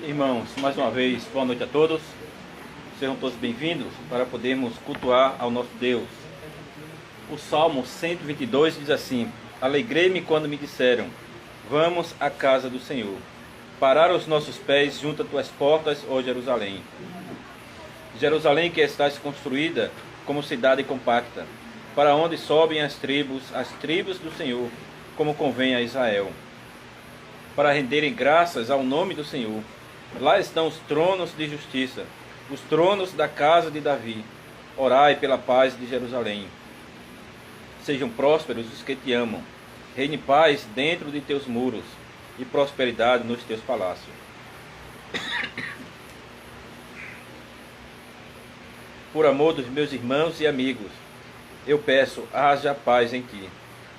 Irmãos, mais uma vez, boa noite a todos. Sejam todos bem-vindos para podermos cultuar ao nosso Deus. O Salmo 122 diz assim: Alegrei-me quando me disseram, vamos à casa do Senhor. Pararam os nossos pés junto a tuas portas, ó Jerusalém. Jerusalém que estás construída como cidade compacta, para onde sobem as tribos do Senhor, como convém a Israel, para renderem graças ao nome do Senhor. Lá estão os tronos de justiça, os tronos da casa de Davi. Orai pela paz de Jerusalém. Sejam prósperos os que te amam. Reine paz dentro de teus muros e prosperidade nos teus palácios. Por amor dos meus irmãos e amigos, eu peço, haja paz em ti.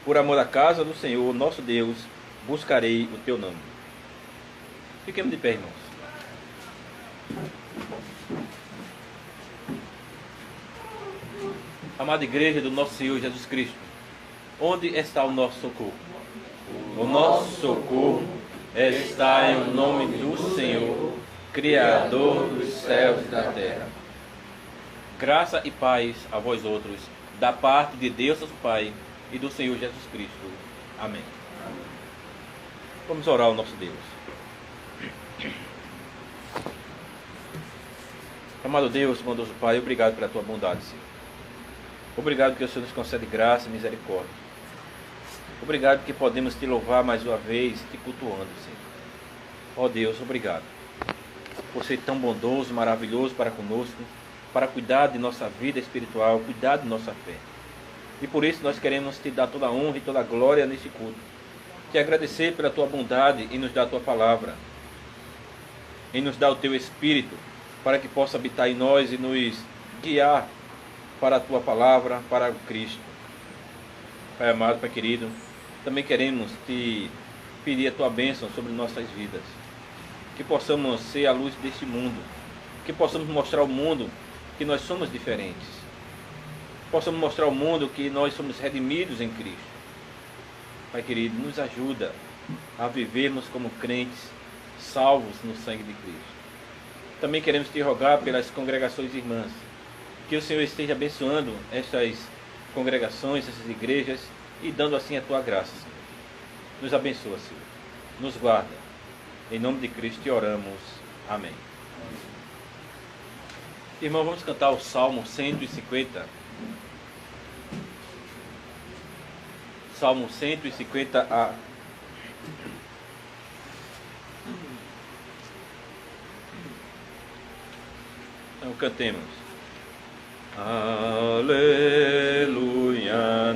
Por amor da casa do Senhor, nosso Deus, buscarei o teu nome. Fiquemos de pé, irmãos. Amada igreja do nosso Senhor Jesus Cristo, onde está o nosso socorro? O nosso socorro está em nome do Senhor, Criador dos céus e da terra. Graça e paz a vós outros, da parte de Deus nosso Pai e do Senhor Jesus Cristo. Amém. Vamos orar ao nosso Deus. Amado Deus, bondoso Pai, obrigado pela tua bondade, Senhor. Obrigado porque o Senhor nos concede graça e misericórdia. Obrigado porque podemos te louvar mais uma vez, te cultuando, Senhor. Ó Deus, obrigado por ser tão bondoso, maravilhoso para conosco, para cuidar de nossa vida espiritual, cuidar de nossa fé. E por isso nós queremos te dar toda a honra e toda a glória neste culto. Te agradecer pela tua bondade em nos dar a tua palavra, em nos dar o teu Espírito, para que possa habitar em nós e nos guiar para a tua palavra, para o Cristo. Pai amado, Pai querido, também queremos te pedir a tua bênção sobre nossas vidas. Que possamos ser a luz deste mundo. Que possamos mostrar ao mundo que nós somos diferentes. Possamos mostrar ao mundo que nós somos redimidos em Cristo. Pai querido, nos ajuda a vivermos como crentes, salvos no sangue de Cristo. Também queremos te rogar pelas congregações irmãs, que o Senhor esteja abençoando estas congregações, essas igrejas, e dando assim a tua graça, Senhor. Nos abençoa, Senhor. Nos guarda. Em nome de Cristo te oramos. Amém. Irmão, vamos cantar o Salmo 150. Salmo 150A. Então cantemos. Aleluia,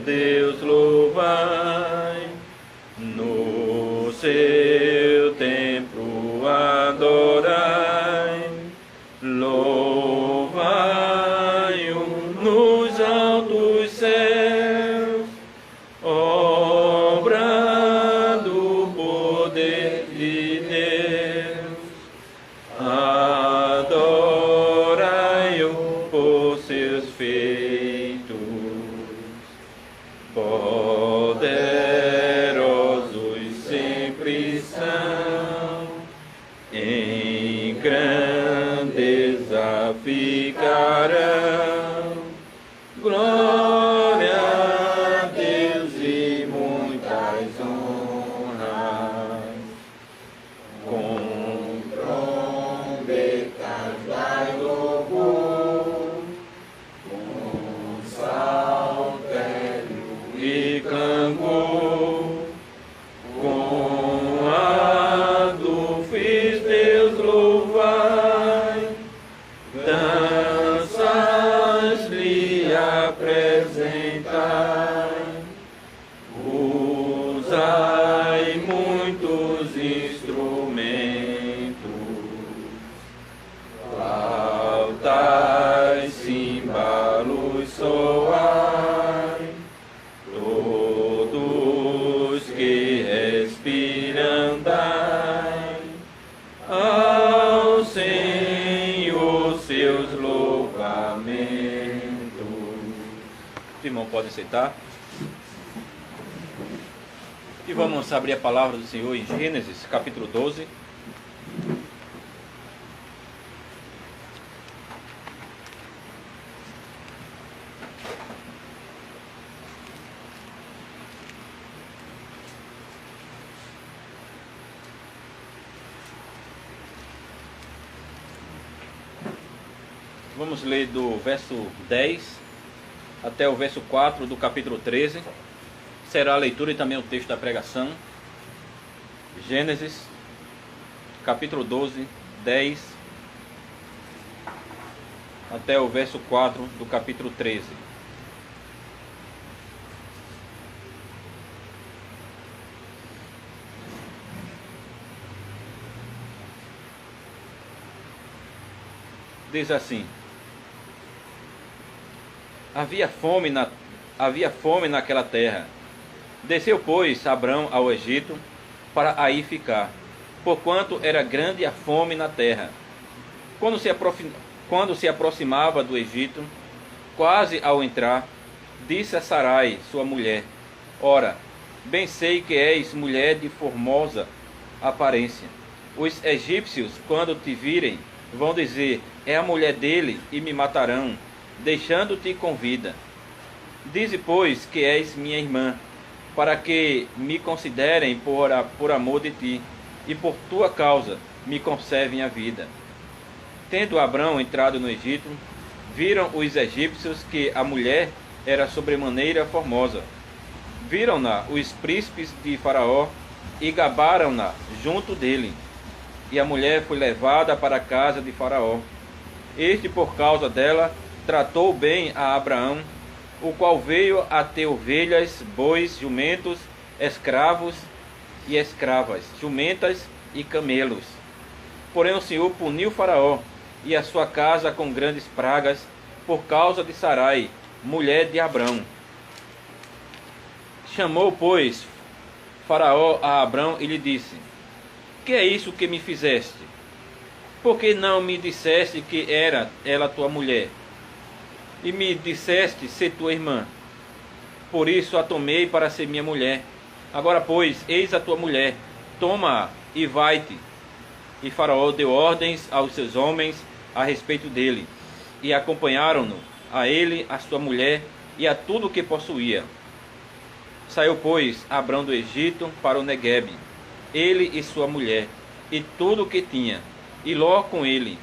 Deus louvai, no seu templo adorai, louvai-o nos altos céus, obra do poder de Deus, adorai-o por seus feitos, poderosos sempre são, em grandeza ficarão, glória a Deus e muitas honras, com trombetas dai louvor, com saltério e clangor, com adufes Deus louvai, danças lhe apresentai, usai muitos instrumentos, flautas, címbalos soai, todos que respiram dai ao Senhor seus louvamentos. O irmão pode aceitar. E vamos abrir a palavra do Senhor em Gênesis, capítulo 12. Vamos ler do verso 10 até o verso 4 do capítulo 13. Será a leitura e também o texto da pregação. Gênesis, capítulo 12, 10 até o verso 4 do capítulo 13. Diz assim: havia fome naquela terra. Desceu, pois, Abrão ao Egito, para aí ficar, porquanto era grande a fome na terra. Quando se aproximava do Egito, quase ao entrar, disse a Sarai, sua mulher: ora, bem sei que és mulher de formosa aparência. Os egípcios, quando te virem, vão dizer: é a mulher dele, e me matarão, deixando-te com vida. Dize, pois, que és minha irmã, para que me considerem por amor de ti, e por tua causa me conservem a vida. Tendo Abrão entrado no Egito, viram os egípcios que a mulher era sobremaneira formosa. Viram-na os príncipes de Faraó, e gabaram-na junto dele. E a mulher foi levada para a casa de Faraó. Este, por causa dela, tratou bem a Abraão, o qual veio a ter ovelhas, bois, jumentos, escravos e escravas, jumentas e camelos. Porém o Senhor puniu Faraó e a sua casa com grandes pragas, por causa de Sarai, mulher de Abrão. Chamou, pois, Faraó a Abrão e lhe disse: que é isso que me fizeste? Por que não me disseste que era ela tua mulher? E me disseste ser tua irmã. Por isso a tomei para ser minha mulher. Agora, pois, eis a tua mulher, toma-a e vai-te. E Faraó deu ordens aos seus homens a respeito dele, e acompanharam-no, a ele, a sua mulher, e a tudo o que possuía. Saiu, pois, Abrão do Egito para o Neguebe, ele e sua mulher, e tudo o que tinha, e Ló com ele.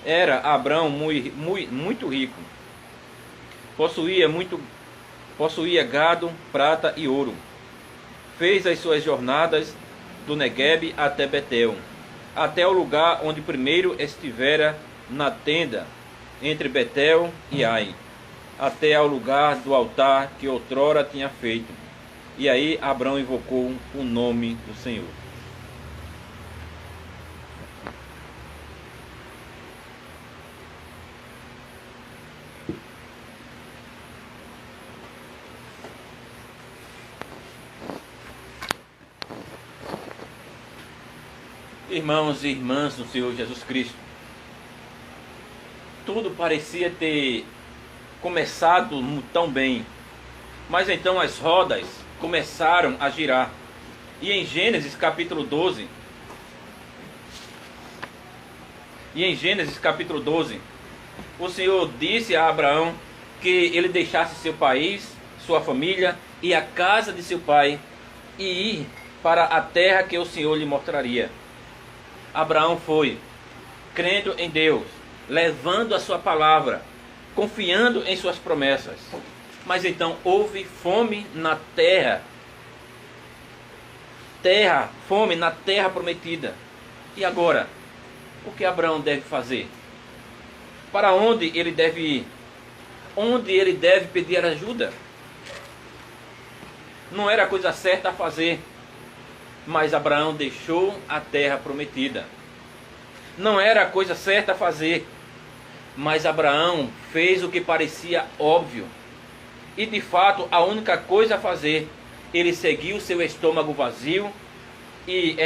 Era Abrão muito rico. Possuía gado, prata e ouro. Fez as suas jornadas do Neguebe até Betel, até o lugar onde primeiro estivera na tenda, entre Betel e Ai, até ao lugar do altar que outrora tinha feito. E aí Abrão invocou o nome do Senhor. Irmãos e irmãs do Senhor Jesus Cristo, tudo parecia ter começado tão bem, mas então as rodas começaram a girar. E em Gênesis capítulo 12, o Senhor disse a Abraão que ele deixasse seu país, sua família e a casa de seu pai e ir para a terra que o Senhor lhe mostraria. Abraão foi, crendo em Deus, levando a sua palavra, confiando em suas promessas. Mas então houve fome na terra. Fome na terra prometida. E agora, o que Abraão deve fazer? Para onde ele deve ir? Onde ele deve pedir ajuda? Não era a coisa certa a fazer. Mas Abraão deixou a terra prometida. Não era a coisa certa a fazer. Mas Abraão fez o que parecia óbvio. E de fato a única coisa a fazer. Ele seguiu seu estômago vazio. E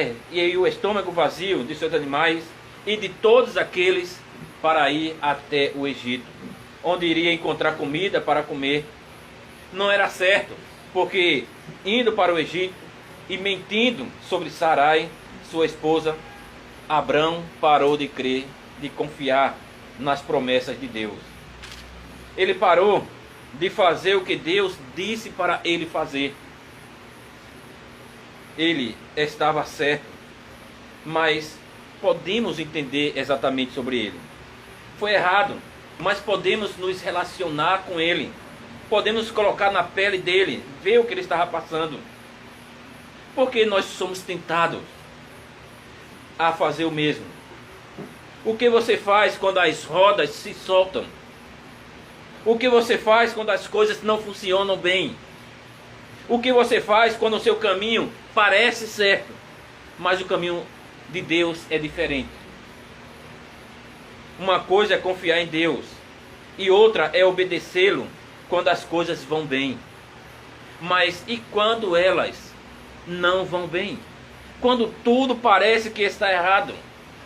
o estômago vazio de seus animais. E de todos aqueles para ir até o Egito. Onde iria encontrar comida para comer. Não era certo. Porque indo para o Egito e mentindo sobre Sarai, sua esposa, Abrão parou de crer, de confiar nas promessas de Deus. Ele parou de fazer o que Deus disse para ele fazer. Ele estava certo, mas podemos entender exatamente sobre ele. Foi errado, mas podemos nos relacionar com ele, podemos colocar na pele dele, ver o que ele estava passando, porque nós somos tentados a fazer o mesmo. O que você faz quando as rodas se soltam? O que você faz quando as coisas não funcionam bem? O que você faz quando o seu caminho parece certo, mas o caminho de Deus é diferente? Uma coisa é confiar em Deus e outra é obedecê-lo quando as coisas vão bem. Mas e quando elas não vão bem? Quando tudo parece que está errado,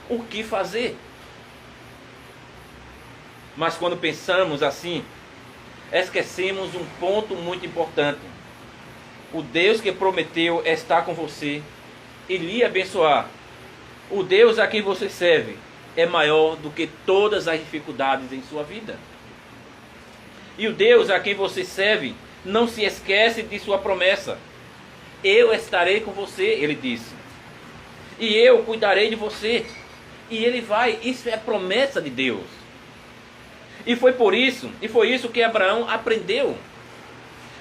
o que fazer? Mas quando pensamos assim, esquecemos um ponto muito importante. O Deus que prometeu estar com você e lhe abençoar, o Deus a quem você serve, é maior do que todas as dificuldades em sua vida. E o Deus a quem você serve não se esquece de sua promessa. Eu estarei com você, ele disse. E eu cuidarei de você. E ele vai, isso é a promessa de Deus. E foi isso que Abraão aprendeu.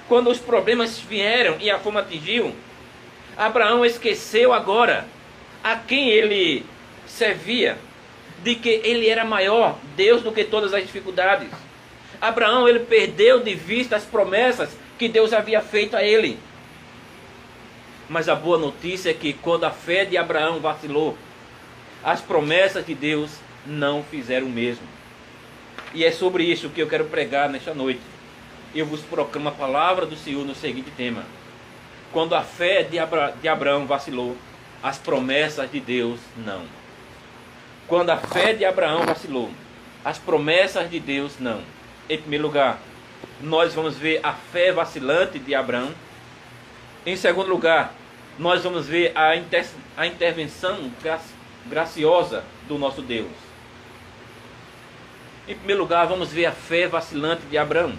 Quando os problemas vieram e a fome atingiu, Abraão esqueceu agora a quem ele servia, de que ele era maior, Deus, do que todas as dificuldades. Abraão, ele perdeu de vista as promessas que Deus havia feito a ele. Mas a boa notícia é que quando a fé de Abraão vacilou, as promessas de Deus não fizeram o mesmo. E é sobre isso que eu quero pregar nesta noite. Eu vos proclamo a palavra do Senhor no seguinte tema: quando a fé de Abraão vacilou, as promessas de Deus não. Quando a fé de Abraão vacilou, as promessas de Deus não. Em primeiro lugar, nós vamos ver a fé vacilante de Abraão. Em segundo lugar, nós vamos ver a intervenção graciosa do nosso Deus. Em primeiro lugar, vamos ver a fé vacilante de Abraão.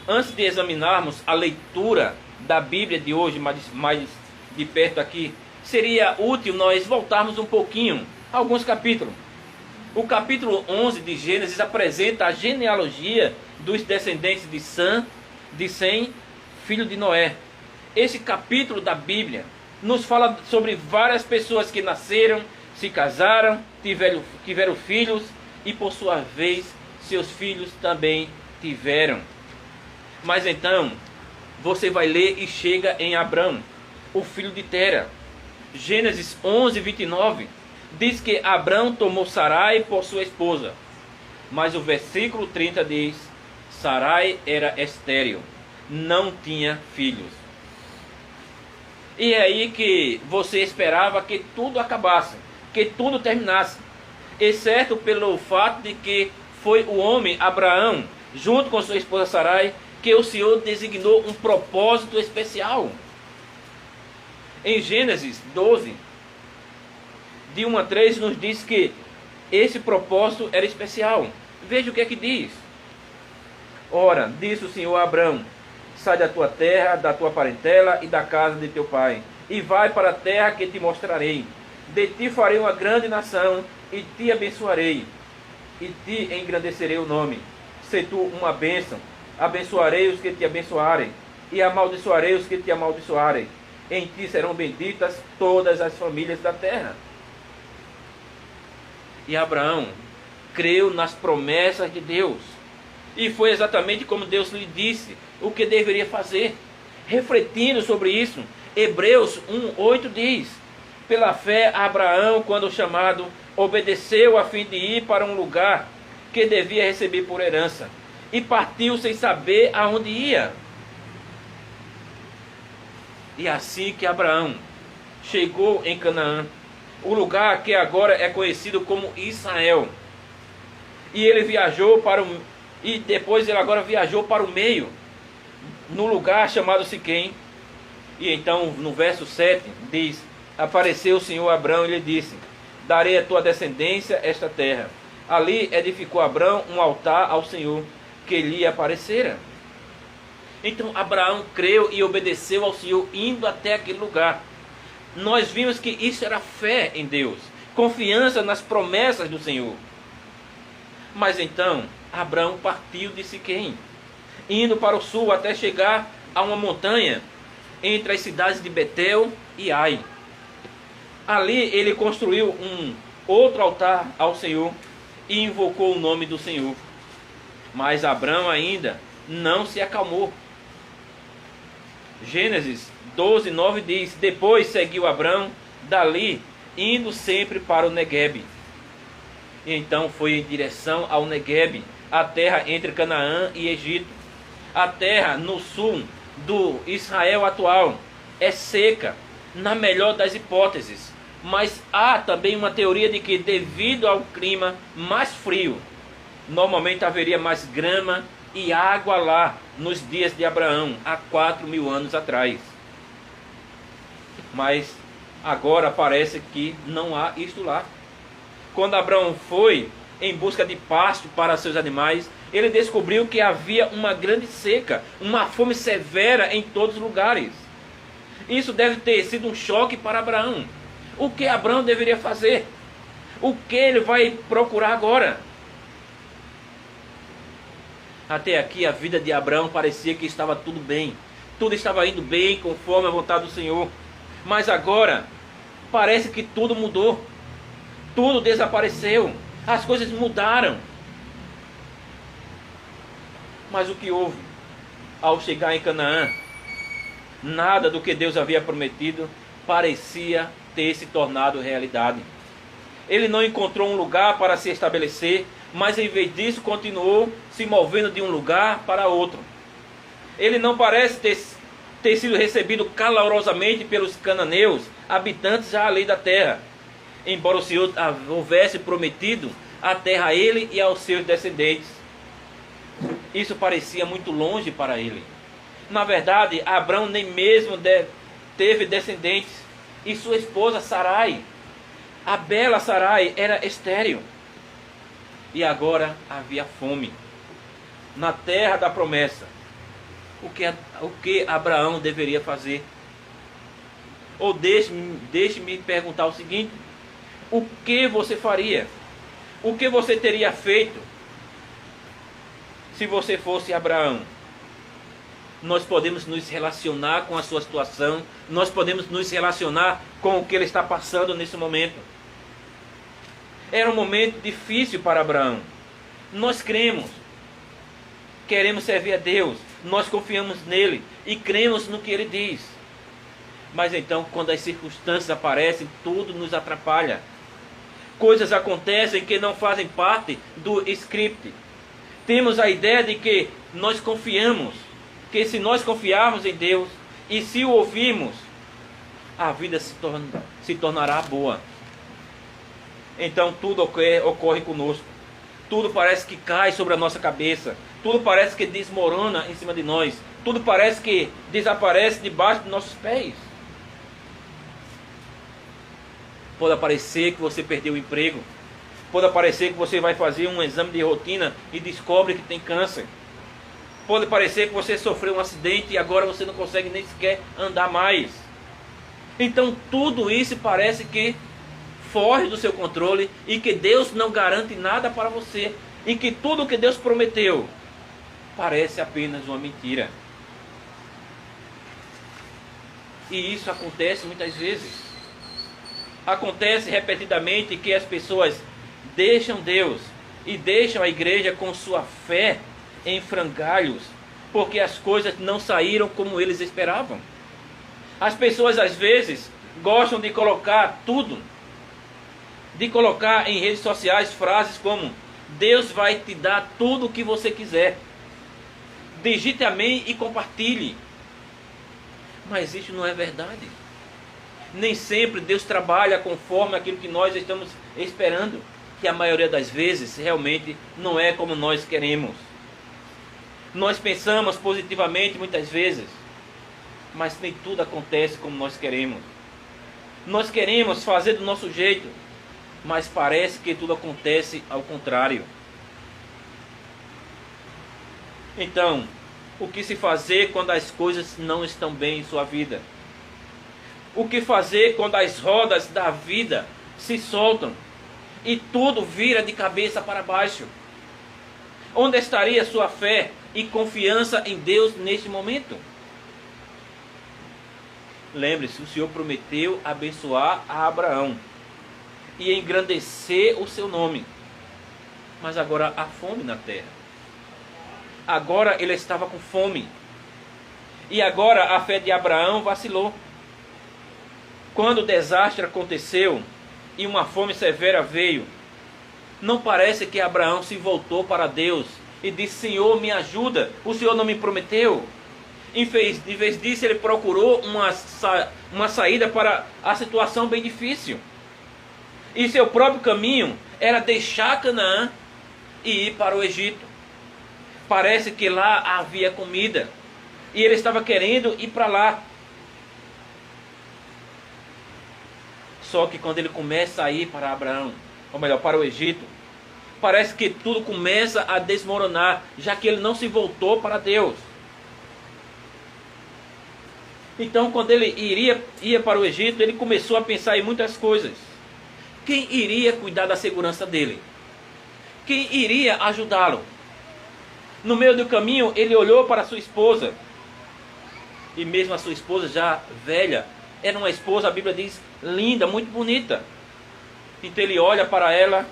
Antes de examinarmos a leitura da Bíblia de hoje, mais de perto aqui, seria útil nós voltarmos um pouquinho a alguns capítulos. O capítulo 11 de Gênesis apresenta a genealogia dos descendentes de Sem, filho de Noé. Esse capítulo da Bíblia nos fala sobre várias pessoas que nasceram, se casaram, tiveram filhos e por sua vez seus filhos também tiveram. Mas então você vai ler e chega em Abrão, o filho de Tera. Gênesis 11, 29 diz que Abrão tomou Sarai por sua esposa. Mas o versículo 30 diz: Sarai era estéril, não tinha filhos. E é aí que você esperava que tudo acabasse, que tudo terminasse, exceto pelo fato de que foi o homem Abraão, junto com sua esposa Sarai, que o Senhor designou um propósito especial. Em Gênesis 12, de 1 a 3, nos diz que esse propósito era especial. Veja o que é que diz. Ora, disse o Senhor a Abrão: sai da tua terra, da tua parentela e da casa de teu pai, e vai para a terra que te mostrarei. De ti farei uma grande nação, e te abençoarei, e te engrandecerei o nome. Se tu uma bênção, abençoarei os que te abençoarem, e amaldiçoarei os que te amaldiçoarem. Em ti serão benditas todas as famílias da terra. E Abraão creu nas promessas de Deus. E foi exatamente como Deus lhe disse o que deveria fazer. Refletindo sobre isso, Hebreus 1:8 diz: pela fé Abraão, quando chamado, obedeceu a fim de ir para um lugar que devia receber por herança, e partiu sem saber aonde ia. E assim que Abraão chegou em Canaã, o lugar que agora é conhecido como Israel, e ele viajou e depois ele agora viajou para o meio, no lugar chamado Siquém. E então no verso 7 diz: apareceu o Senhor a Abrão e lhe disse: darei à tua descendência esta terra. Ali edificou Abrão um altar ao Senhor que lhe aparecera. Então Abraão creu e obedeceu ao Senhor, indo até aquele lugar. Nós vimos que isso era fé em Deus, confiança nas promessas do Senhor. Mas então Abraão partiu de Siquém, indo para o sul até chegar a uma montanha entre as cidades de Betel e Ai. Ali ele construiu um outro altar ao Senhor e invocou o nome do Senhor. Mas Abraão ainda não se acalmou. Gênesis 12:9 diz: depois seguiu Abraão dali, indo sempre para o Neguebe. E então foi em direção ao Neguebe, a terra entre Canaã e Egito. A terra no sul do Israel atual é seca, na melhor das hipóteses. Mas há também uma teoria de que, devido ao clima mais frio, normalmente haveria mais grama e água lá nos dias de Abraão, há 4.000 anos atrás. Mas agora parece que não há isto lá. Quando Abraão foi em busca de pasto para seus animais, ele descobriu que havia uma grande seca, uma fome severa em todos os lugares. Isso deve ter sido um choque para Abraão. O que Abraão deveria fazer? O que ele vai procurar agora? Até aqui a vida de Abraão parecia que estava tudo bem. Tudo estava indo bem conforme a vontade do Senhor. Mas agora parece que tudo mudou. Tudo desapareceu. As coisas mudaram. Mas o que houve? Ao chegar em Canaã, nada do que Deus havia prometido parecia ter se tornado realidade. Ele não encontrou um lugar para se estabelecer, mas em vez disso continuou se movendo de um lugar para outro. Ele não parece ter sido recebido calorosamente pelos cananeus, habitantes já além da terra, embora o Senhor houvesse prometido a terra a ele e aos seus descendentes. Isso parecia muito longe para ele. Na verdade, Abraão nem mesmo teve descendentes, e sua esposa Sarai, a bela Sarai, era estéril. E agora havia fome na terra da promessa. O que Abraão deveria fazer? Ou deixe-me perguntar o seguinte: o que você faria? O que você teria feito se você fosse Abraão? Nós podemos nos relacionar com a sua situação, nós podemos nos relacionar com o que ele está passando nesse momento. Era um momento difícil para Abraão. Nós cremos, queremos servir a Deus, nós confiamos nele e cremos no que ele diz. Mas então, quando as circunstâncias aparecem, tudo nos atrapalha. Coisas acontecem que não fazem parte do script. Temos a ideia de que nós confiamos, que se nós confiarmos em Deus e se o ouvirmos, a vida se tornará boa. Então tudo ocorre conosco. Tudo parece que cai sobre a nossa cabeça. Tudo parece que desmorona em cima de nós. Tudo parece que desaparece debaixo dos nossos pés. Pode parecer que você perdeu o emprego. Pode parecer que você vai fazer um exame de rotina e descobre que tem câncer. Pode parecer que você sofreu um acidente e agora você não consegue nem sequer andar mais. Então tudo isso parece que foge do seu controle e que Deus não garante nada para você. E que tudo o que Deus prometeu parece apenas uma mentira. E isso acontece muitas vezes. Acontece repetidamente que as pessoas deixam Deus e deixam a igreja com sua fé em frangalhos, porque as coisas não saíram como eles esperavam. As pessoas às vezes gostam de colocar tudo, de colocar em redes sociais frases como: Deus vai te dar tudo o que você quiser. Digite amém e compartilhe. Mas isso não é verdade. Nem sempre Deus trabalha conforme aquilo que nós estamos esperando, que a maioria das vezes realmente não é como nós queremos. Nós pensamos positivamente muitas vezes, mas nem tudo acontece como nós queremos. Nós queremos fazer do nosso jeito, mas parece que tudo acontece ao contrário. Então, o que se fazer quando as coisas não estão bem em sua vida? O que fazer quando as rodas da vida se soltam e tudo vira de cabeça para baixo? Onde estaria sua fé e confiança em Deus neste momento? Lembre-se, o Senhor prometeu abençoar a Abraão e engrandecer o seu nome. Mas agora há fome na terra. Agora ele estava com fome. E agora a fé de Abraão vacilou. Quando o desastre aconteceu e uma fome severa veio, não parece que Abraão se voltou para Deus e disse: Senhor, me ajuda, o Senhor não me prometeu. Em vez disso, ele procurou uma saída para a situação bem difícil. E seu próprio caminho era deixar Canaã e ir para o Egito. Parece que lá havia comida e ele estava querendo ir para lá. Só que quando ele começa a ir para Abraão, ou melhor, para o Egito, parece que tudo começa a desmoronar, já que ele não se voltou para Deus. Então, quando ele ia para o Egito, ele começou a pensar em muitas coisas. Quem iria cuidar da segurança dele? Quem iria ajudá-lo? No meio do caminho, ele olhou para sua esposa. E mesmo a sua esposa já velha, era uma esposa, a Bíblia diz, linda, muito bonita. Então ele olha para ela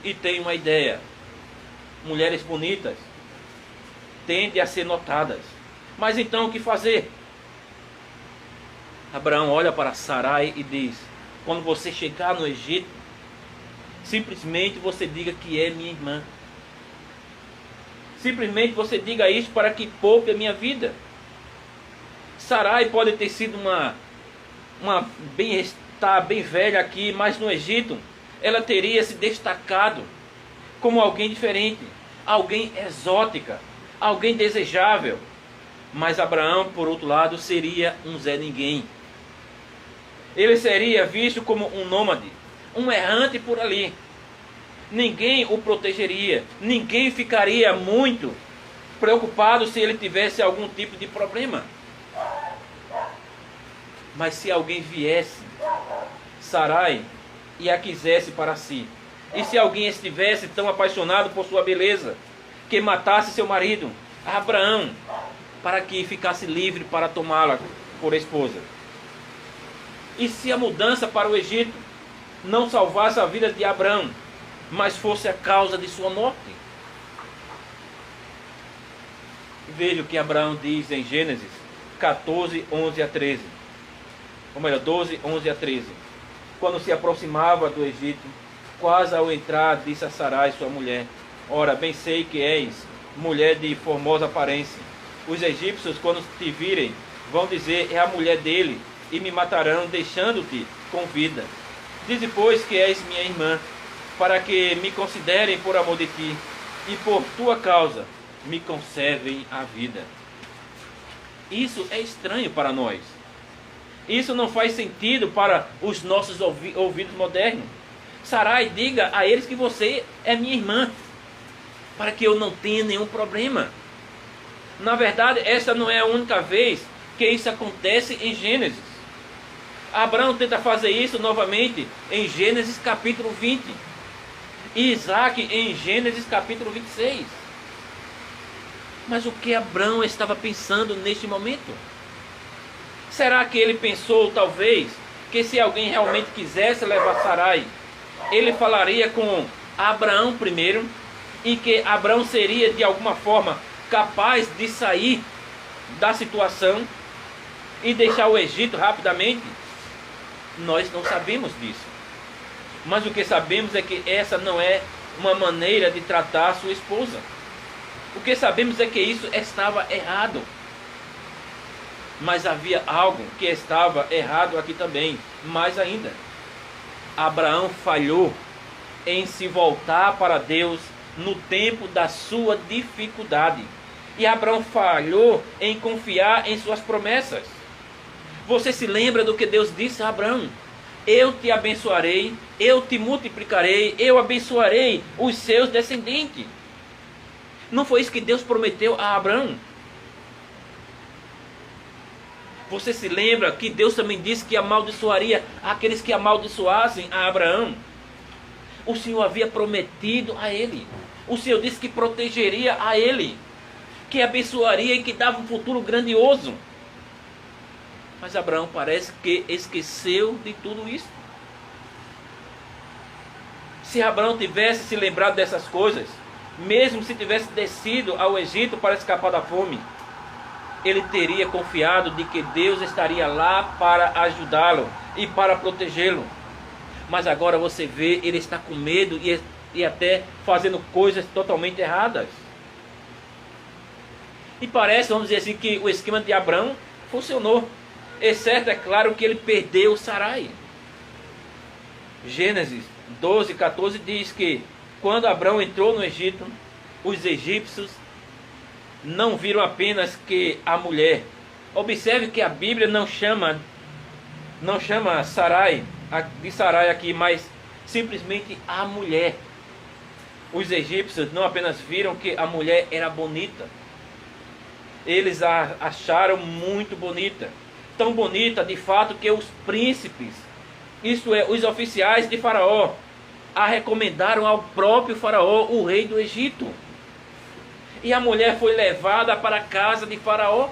e tem uma ideia. Mulheres bonitas tendem a ser notadas. Mas então o que fazer? Abraão olha para Sarai e diz: quando você chegar no Egito, simplesmente você diga que é minha irmã. Simplesmente você diga isso para que poupe a minha vida. Sarai pode ter sido está bem velha aqui, mas no Egito ela teria se destacado como alguém diferente, alguém exótica, alguém desejável. Mas Abraão, por outro lado, seria um Zé Ninguém. Ele seria visto como um nômade, um errante por ali. Ninguém o protegeria, ninguém ficaria muito preocupado se ele tivesse algum tipo de problema. Mas se alguém viesse, Sarai, e a quisesse para si, e se alguém estivesse tão apaixonado por sua beleza, que matasse seu marido, Abraão, para que ficasse livre para tomá-la por esposa. E se a mudança para o Egito não salvasse a vida de Abraão, mas fosse a causa de sua morte? Veja o que Abraão diz em Gênesis 14, 11 a 13. Ou melhor, 12, 11 a 13. Quando se aproximava do Egito, quase ao entrar, disse a Sarai, sua mulher: ora, bem sei que és mulher de formosa aparência. Os egípcios, quando te virem, vão dizer: é a mulher dele, e me matarão, deixando-te com vida. Dize, pois, que és minha irmã, para que me considerem por amor de ti, e por tua causa me conservem a vida. Isso é estranho para nós. Isso não faz sentido para os nossos ouvidos modernos. Sarai, diga a eles que você é minha irmã, para que eu não tenha nenhum problema. Na verdade, essa não é a única vez que isso acontece em Gênesis. Abraão tenta fazer isso novamente em Gênesis capítulo 20. E Isaac em Gênesis capítulo 26. Mas o que Abraão estava pensando neste momento? Será que ele pensou, talvez, que se alguém realmente quisesse levar Sarai, ele falaria com Abraão primeiro, e que Abraão seria de alguma forma capaz de sair da situação e deixar o Egito rapidamente? Nós não sabemos disso. Mas o que sabemos é que essa não é uma maneira de tratar a sua esposa. O que sabemos é que isso estava errado. Mas havia algo que estava errado aqui também. Mais ainda, Abraão falhou em se voltar para Deus no tempo da sua dificuldade. E Abraão falhou em confiar em suas promessas. Você se lembra do que Deus disse a Abraão? Eu te abençoarei, eu te multiplicarei, eu abençoarei os seus descendentes. Não foi isso que Deus prometeu a Abraão? Você se lembra que Deus também disse que amaldiçoaria aqueles que amaldiçoassem a Abraão? O Senhor havia prometido a ele. O Senhor disse que protegeria a ele, que abençoaria e que dava um futuro grandioso. Mas Abraão parece que esqueceu de tudo isso. Se Abraão tivesse se lembrado dessas coisas, mesmo se tivesse descido ao Egito para escapar da fome, ele teria confiado de que Deus estaria lá para ajudá-lo e para protegê-lo. Mas agora você vê, ele está com medo e até fazendo coisas totalmente erradas. E parece, vamos dizer assim, que o esquema de Abraão funcionou. Exceto, é claro, que ele perdeu Sarai. Gênesis 12:14 diz que quando Abraão entrou no Egito, os egípcios não viram apenas que a mulher. Observe que a Bíblia não chama Sarai, de Sarai aqui, mas simplesmente a mulher. Os egípcios não apenas viram que a mulher era bonita, eles a acharam muito bonita. Tão bonita, de fato, que os príncipes, isto é, os oficiais de Faraó, a recomendaram ao próprio Faraó, o rei do Egito. E a mulher foi levada para a casa de Faraó.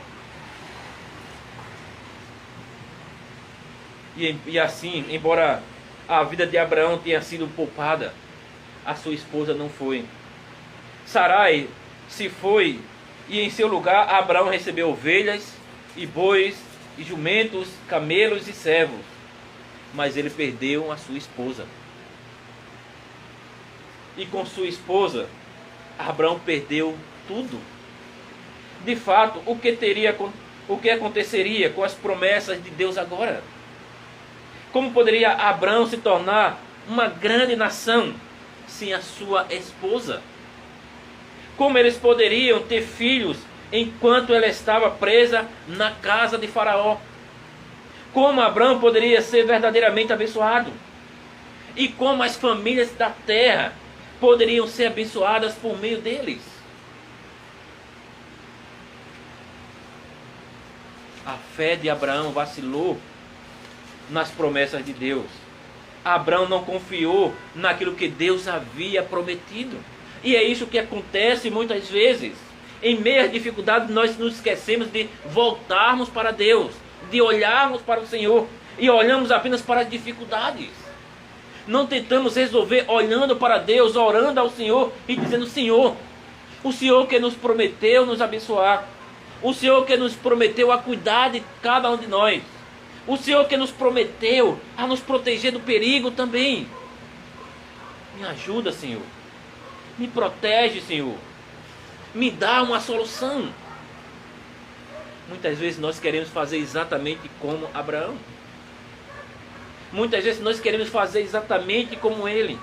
E assim, embora a vida de Abraão tenha sido poupada, a sua esposa não foi. Sarai se foi, e em seu lugar Abraão recebeu ovelhas e bois e jumentos, camelos e servos. Mas ele perdeu a sua esposa. E com sua esposa, Abraão perdeu tudo. De fato, o que aconteceria com as promessas de Deus agora? Como poderia Abraão se tornar uma grande nação sem a sua esposa? Como eles poderiam ter filhos enquanto ela estava presa na casa de Faraó? Como Abraão poderia ser verdadeiramente abençoado? E como as famílias da terra poderiam ser abençoadas por meio deles? A fé de Abraão vacilou nas promessas de Deus. Abraão não confiou naquilo que Deus havia prometido. E é isso que acontece muitas vezes. Em meio às dificuldades, nós nos esquecemos de voltarmos para Deus, de olharmos para o Senhor, e olhamos apenas para as dificuldades. Não tentamos resolver olhando para Deus, orando ao Senhor e dizendo: Senhor, o Senhor que nos prometeu nos abençoar, o Senhor que nos prometeu a cuidar de cada um de nós, o Senhor que nos prometeu a nos proteger do perigo também. Me ajuda, Senhor. Me protege, Senhor. Me dá uma solução. Muitas vezes nós queremos fazer exatamente como Abraão. Muitas vezes nós queremos fazer exatamente como ele.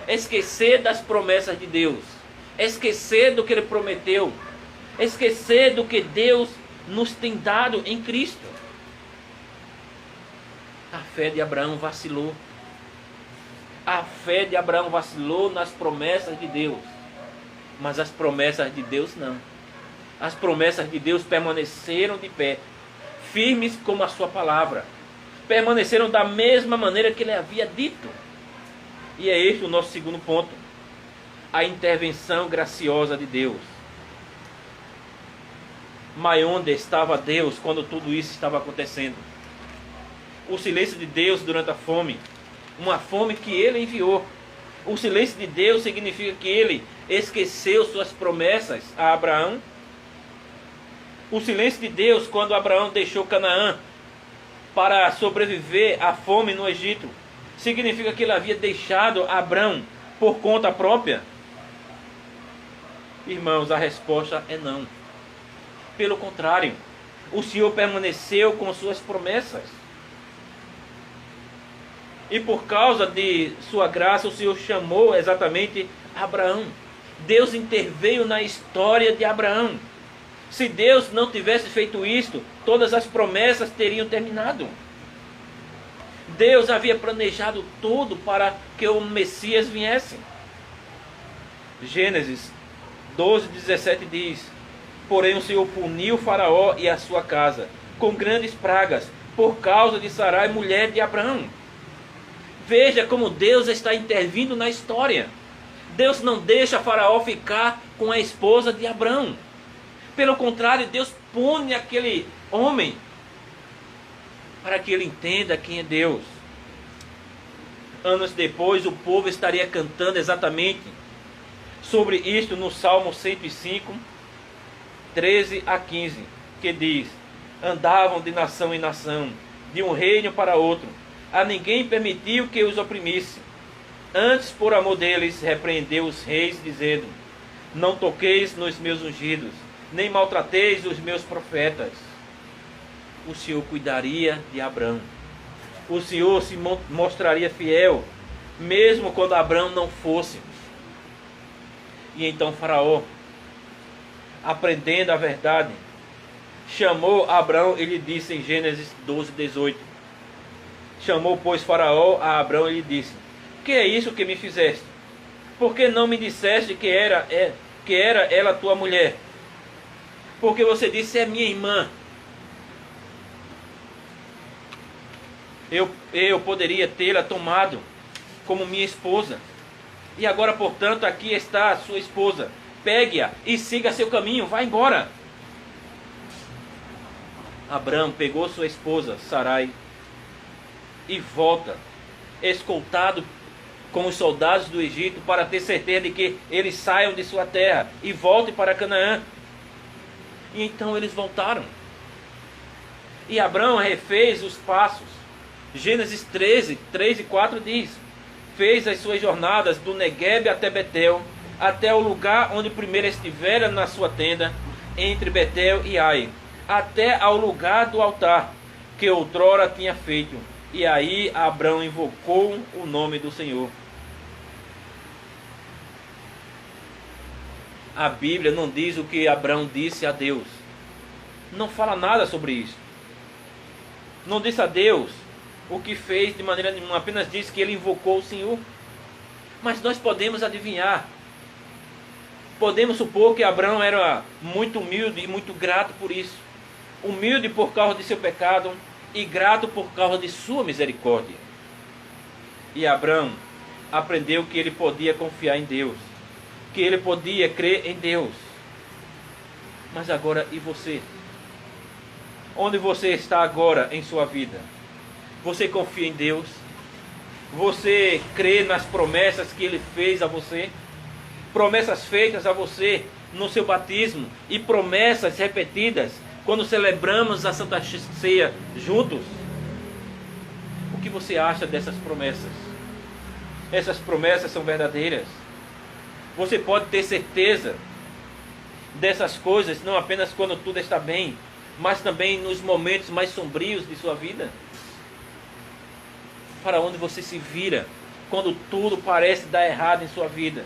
Esquecer das promessas de Deus. Esquecer do que ele prometeu. Esquecer do que Deus nos tem dado em Cristo. A fé de Abraão vacilou. A fé de Abraão vacilou nas promessas de Deus. Mas as promessas de Deus não. As promessas de Deus permaneceram de pé, firmes como a sua palavra. Permaneceram da mesma maneira que ele havia dito. E é este o nosso segundo ponto. A intervenção graciosa de Deus. Mas onde estava Deus quando tudo isso estava acontecendo? O silêncio de Deus durante a fome. Uma fome que ele enviou. O silêncio de Deus significa que ele esqueceu suas promessas a Abraão. O silêncio de Deus quando Abraão deixou Canaã para sobreviver à fome no Egito significa que ele havia deixado Abraão por conta própria? Irmãos, a resposta é não. Pelo contrário, o Senhor permaneceu com suas promessas. E por causa de sua graça, o Senhor chamou exatamente Abraão. Deus interveio na história de Abraão. Se Deus não tivesse feito isto, todas as promessas teriam terminado. Deus havia planejado tudo para que o Messias viesse. Gênesis 12:17 diz: porém o Senhor puniu Faraó e a sua casa com grandes pragas, por causa de Sarai, mulher de Abraão. Veja como Deus está intervindo na história. Deus não deixa Faraó ficar com a esposa de Abrão. Pelo contrário, Deus pune aquele homem para que ele entenda quem é Deus. Anos depois, o povo estaria cantando exatamente sobre isto no Salmo 105, 13 a 15, que diz: andavam de nação em nação, de um reino para outro, a ninguém permitiu que os oprimisse. Antes, por amor deles, repreendeu os reis, dizendo: não toqueis nos meus ungidos, nem maltrateis os meus profetas. O Senhor cuidaria de Abrão. O Senhor se mostraria fiel, mesmo quando Abrão não fosse. E então Faraó, aprendendo a verdade, chamou Abrão e lhe disse em Gênesis 12, 18. Chamou, pois, Faraó a Abrão e lhe disse: que é isso que me fizeste? Por que não me disseste que era ela tua mulher? Porque você disse: é minha irmã. Eu poderia tê-la tomado como minha esposa. E agora, portanto, aqui está a sua esposa. Pegue-a e siga seu caminho, vá embora. Abrão pegou sua esposa, Sarai, e volta, escoltado com os soldados do Egito, para ter certeza de que eles saiam de sua terra e voltem para Canaã. E então eles voltaram. E Abrão refez os passos. Gênesis 13, 3 e 4 diz: fez as suas jornadas do Neguebe até Betel, até o lugar onde primeiro estivera na sua tenda, entre Betel e Ai, até ao lugar do altar que outrora tinha feito. E aí Abrão invocou o nome do Senhor. A Bíblia não diz o que Abrão disse a Deus. Não fala nada sobre isso. Não disse a Deus o que fez de maneira nenhuma, apenas diz que ele invocou o Senhor. Mas nós podemos adivinhar. Podemos supor que Abrão era muito humilde e muito grato por isso. Humilde por causa de seu pecado e grato por causa de sua misericórdia. E Abrão aprendeu que ele podia confiar em Deus, que ele podia crer em Deus. Mas agora, e você? Onde você está agora em sua vida? Você confia em Deus? Você crê nas promessas que Ele fez a você? Promessas feitas a você no seu batismo e promessas repetidas quando celebramos a Santa Ceia juntos? O que você acha dessas promessas? Essas promessas são verdadeiras? Você pode ter certeza dessas coisas não apenas quando tudo está bem, mas também nos momentos mais sombrios de sua vida? Para onde você se vira quando tudo parece dar errado em sua vida?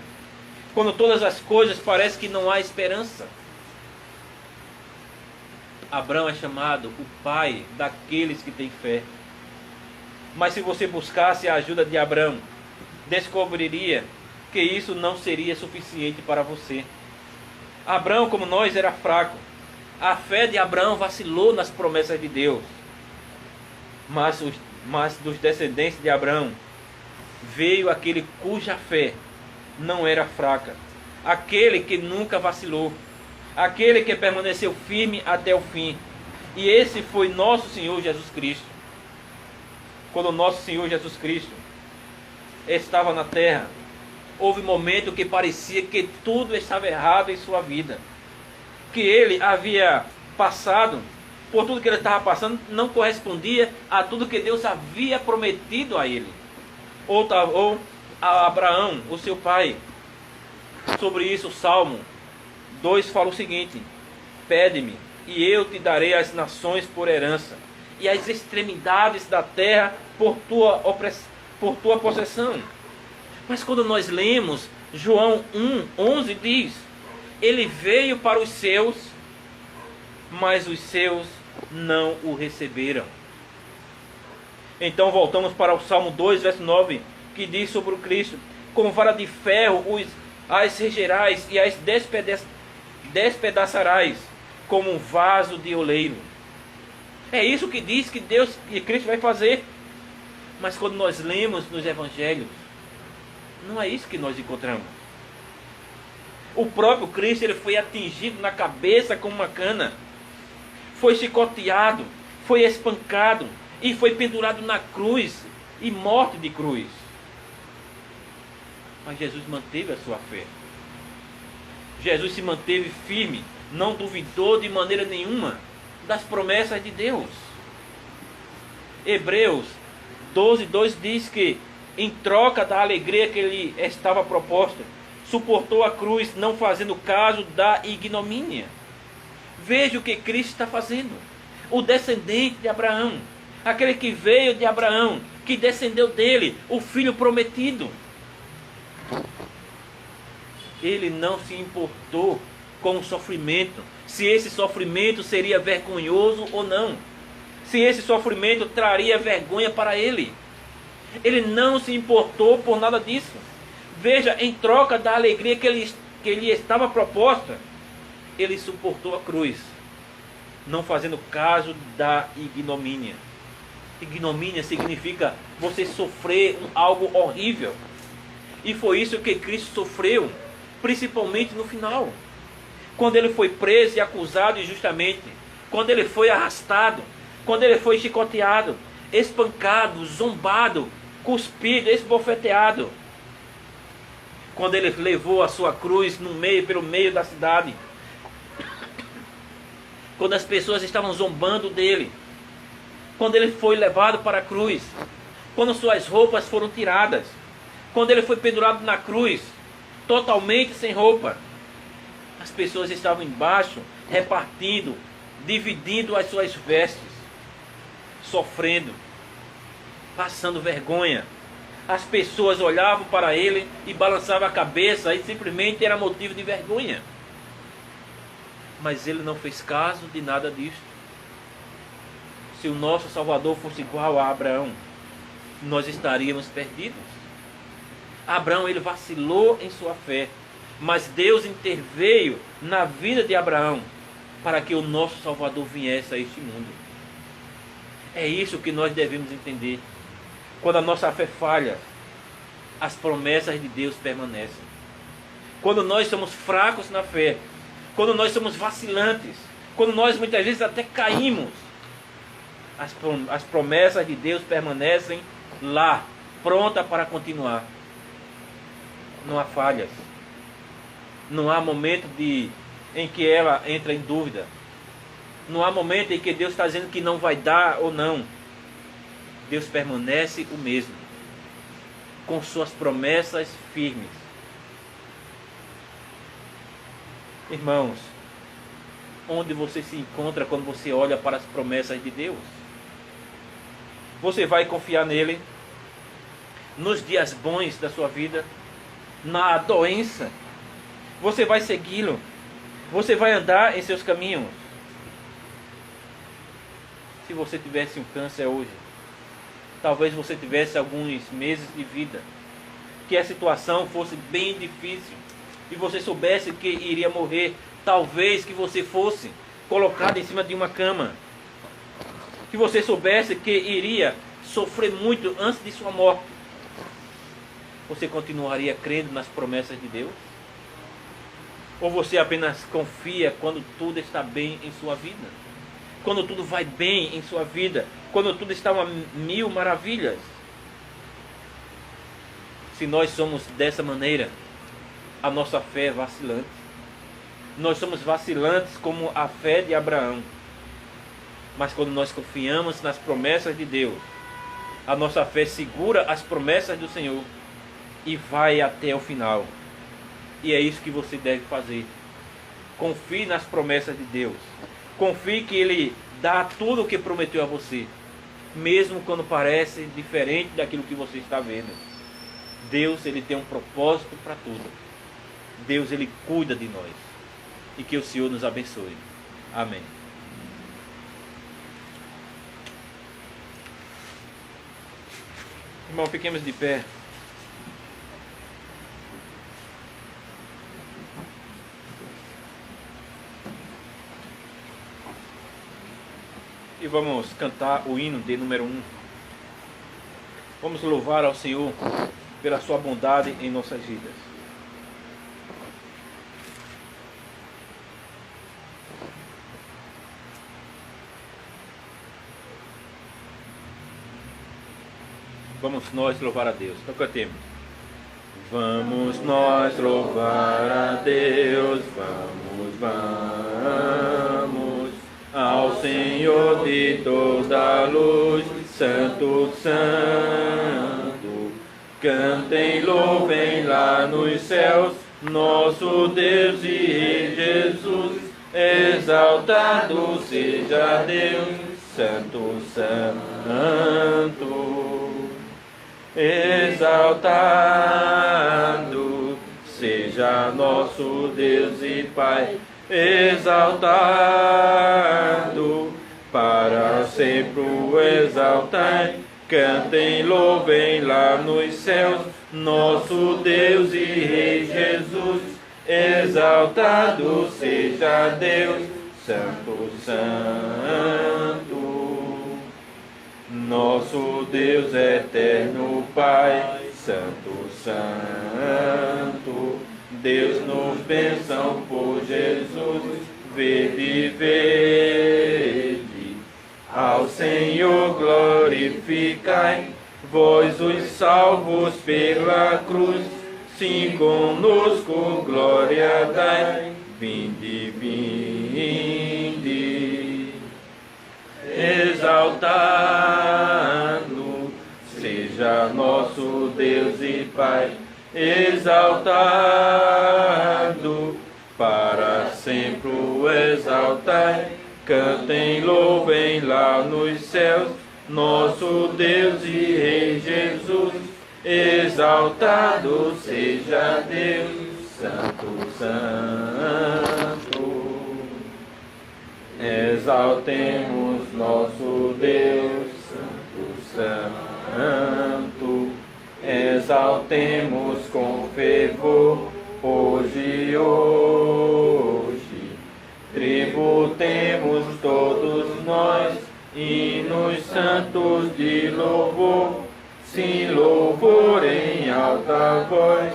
Quando todas as coisas parecem que não há esperança? Abrão é chamado o pai daqueles que têm fé. Mas se você buscasse a ajuda de Abrão, descobriria que isso não seria suficiente para você. Abrão, como nós, era fraco. A fé de Abrão vacilou nas promessas de Deus. Mas dos descendentes de Abrão veio aquele cuja fé não era fraca, aquele que nunca vacilou, aquele que permaneceu firme até o fim. E esse foi nosso Senhor Jesus Cristo. Quando nosso Senhor Jesus Cristo estava na terra, houve um momento que parecia que tudo estava errado em sua vida, que ele havia passado por tudo que ele estava passando, não correspondia a tudo que Deus havia prometido a ele, ou a Abraão, o seu pai. Sobre isso o Salmo 2 fala o seguinte: pede-me e eu te darei as nações por herança, e as extremidades da terra por tua possessão. Mas quando nós lemos João 1:11 diz: ele veio para os seus, mas os seus não o receberam. Então voltamos para o Salmo 2, verso 9, que diz sobre o Cristo: com vara de ferro as regerás e as despedaçarás como um vaso de oleiro. É isso que diz que Deus e Cristo vai fazer. Mas quando nós lemos nos evangelhos, não é isso que nós encontramos. O próprio Cristo, ele foi atingido na cabeça com uma cana, foi chicoteado, foi espancado e foi pendurado na cruz e morte de cruz. Mas Jesus manteve a sua fé. Jesus se manteve firme, não duvidou de maneira nenhuma das promessas de Deus. Hebreus 12:2 diz que, em troca da alegria que lhe estava proposta, suportou a cruz, não fazendo caso da ignomínia. Veja o que Cristo está fazendo. O descendente de Abraão, aquele que veio de Abraão, que descendeu dele, o filho prometido. Ele não se importou com o sofrimento, se esse sofrimento seria vergonhoso ou não, se esse sofrimento traria vergonha para ele. Ele não se importou por nada disso. Veja, em troca da alegria que lhe estava proposta, ele suportou a cruz, não fazendo caso da ignomínia. Ignomínia significa você sofrer algo horrível. E foi isso que Cristo sofreu, principalmente no final. Quando ele foi preso e acusado injustamente, quando ele foi arrastado, quando ele foi chicoteado, espancado, zombado, cuspido, esbofeteado. Quando ele levou a sua cruz pelo meio da cidade. Quando as pessoas estavam zombando dele. Quando ele foi levado para a cruz. Quando suas roupas foram tiradas. Quando ele foi pendurado na cruz, totalmente sem roupa. As pessoas estavam embaixo, repartindo, dividindo as suas vestes, sofrendo, passando vergonha. As pessoas olhavam para ele e balançavam a cabeça e simplesmente era motivo de vergonha. Mas ele não fez caso de nada disso. Se o nosso Salvador fosse igual a Abraão, nós estaríamos perdidos. Abraão, ele vacilou em sua fé, mas Deus interveio na vida de Abraão para que o nosso Salvador viesse a este mundo. É isso que nós devemos entender. Quando a nossa fé falha, as promessas de Deus permanecem. Quando nós somos fracos na fé, quando nós somos vacilantes, quando nós muitas vezes até caímos, as promessas de Deus permanecem lá, pronta para continuar. Não há falhas. Não há momento em que ela entra em dúvida. Não há momento em que Deus está dizendo que não vai dar ou não. Deus permanece o mesmo, com suas promessas firmes. Irmãos, onde você se encontra quando você olha para as promessas de Deus? Você vai confiar nele nos dias bons da sua vida, na doença? Você vai segui-lo? Você vai andar em seus caminhos? Se você tivesse um câncer hoje, talvez você tivesse alguns meses de vida, que a situação fosse bem difícil e você soubesse que iria morrer, talvez que você fosse colocado em cima de uma cama, que você soubesse que iria sofrer muito antes de sua morte, você continuaria crendo nas promessas de Deus? Ou você apenas confia quando tudo está bem em sua vida? Quando tudo vai bem em sua vida? Quando tudo está a mil maravilhas? Se nós somos dessa maneira, a nossa fé é vacilante. Nós somos vacilantes como a fé de Abraão. Mas quando nós confiamos nas promessas de Deus, a nossa fé segura as promessas do Senhor e vai até o final. E é isso que você deve fazer. Confie nas promessas de Deus. Confie que Ele dá tudo o que prometeu a você, mesmo quando parece diferente daquilo que você está vendo. Deus, Ele tem um propósito para tudo. Deus, Ele cuida de nós. E que o Senhor nos abençoe. Amém. Irmão, fiquemos de pé. E vamos cantar o hino de número 1. Vamos louvar ao Senhor pela sua bondade em nossas vidas. Vamos nós louvar a Deus. Então cantemos. Vamos nós louvar a Deus, vamos ao Senhor de toda a luz, Santo, Santo. Cantem, louvem lá nos céus, nosso Deus e Rei Jesus, exaltado seja Deus, Santo, Santo. Exaltado seja nosso Deus e Pai, exaltado, para sempre o exaltai. Cantem, louvem lá nos céus, nosso Deus e Rei Jesus, exaltado seja Deus, Santo, Santo. Nosso Deus eterno Pai, Santo, Santo, Deus nos bênção por Jesus, verde, verde, ao Senhor glorificai, vós os salvos pela cruz, sim conosco glória dai, vinde, vinde, exaltado seja nosso Deus e Pai, exaltado, para sempre o exaltai. Cantem, louvem lá nos céus, nosso Deus e Rei Jesus, exaltado seja Deus, Santo, Santo. Exaltemos nosso Deus, Santo, Santo. Exaltemos com fervor, hoje, hoje. Tributemos todos nós, hinos santos de louvor, sim, louvor em alta voz,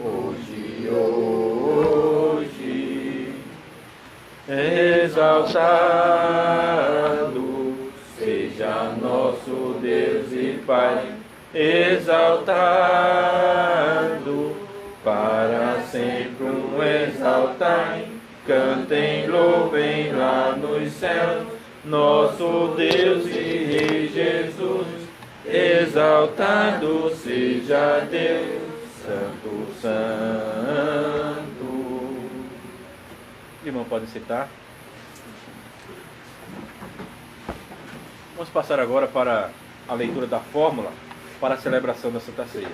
hoje, hoje. Exaltado seja nosso Deus e Pai, exaltado, para sempre um exaltai. Cantem, louvem lá nos céus, nosso Deus e Rei Jesus, exaltado seja Deus, Santo, Santo. Irmão, pode citar. Vamos passar agora para a leitura da fórmula para a celebração da Santa Ceia.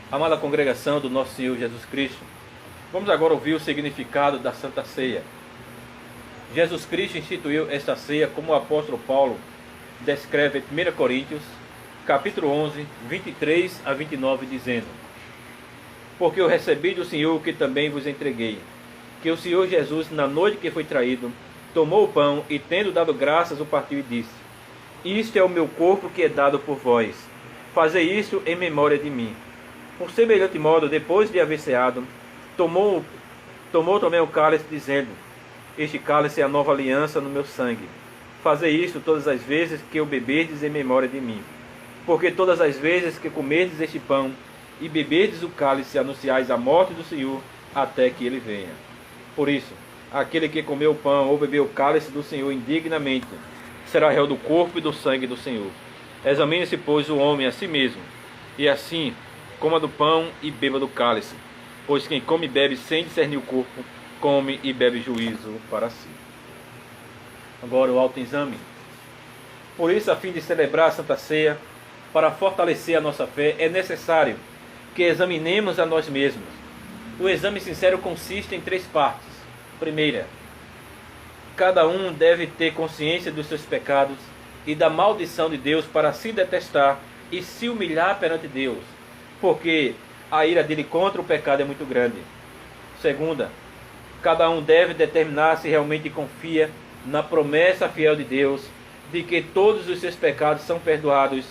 Amada congregação do nosso Senhor Jesus Cristo, vamos agora ouvir o significado da Santa Ceia. Jesus Cristo instituiu esta ceia como o apóstolo Paulo descreve em 1 Coríntios, capítulo 11, 23 a 29, dizendo: porque eu recebi do Senhor o que também vos entreguei, que o Senhor Jesus, na noite que foi traído, tomou o pão e, tendo dado graças, o partiu e disse: isto é o meu corpo que é dado por vós. Fazei isto em memória de mim. Por semelhante modo, depois de haver ceado, tomou também o cálice, dizendo: este cálice é a nova aliança no meu sangue. Fazei isto todas as vezes que o beberdes em memória de mim. Porque todas as vezes que comerdes este pão e beberdes o cálice, anunciais a morte do Senhor até que ele venha. Por isso, aquele que comeu o pão ou bebeu o cálice do Senhor indignamente será réu do corpo e do sangue do Senhor. Examine-se, pois, o homem a si mesmo, e assim coma do pão e beba do cálice. Pois quem come e bebe sem discernir o corpo, come e bebe juízo para si. Agora o autoexame. Por isso, a fim de celebrar a Santa Ceia, para fortalecer a nossa fé, é necessário que examinemos a nós mesmos. O exame sincero consiste em 3 partes. Primeira, cada um deve ter consciência dos seus pecados e da maldição de Deus para se detestar e se humilhar perante Deus, porque a ira dele contra o pecado é muito grande. Segunda, cada um deve determinar se realmente confia na promessa fiel de Deus de que todos os seus pecados são perdoados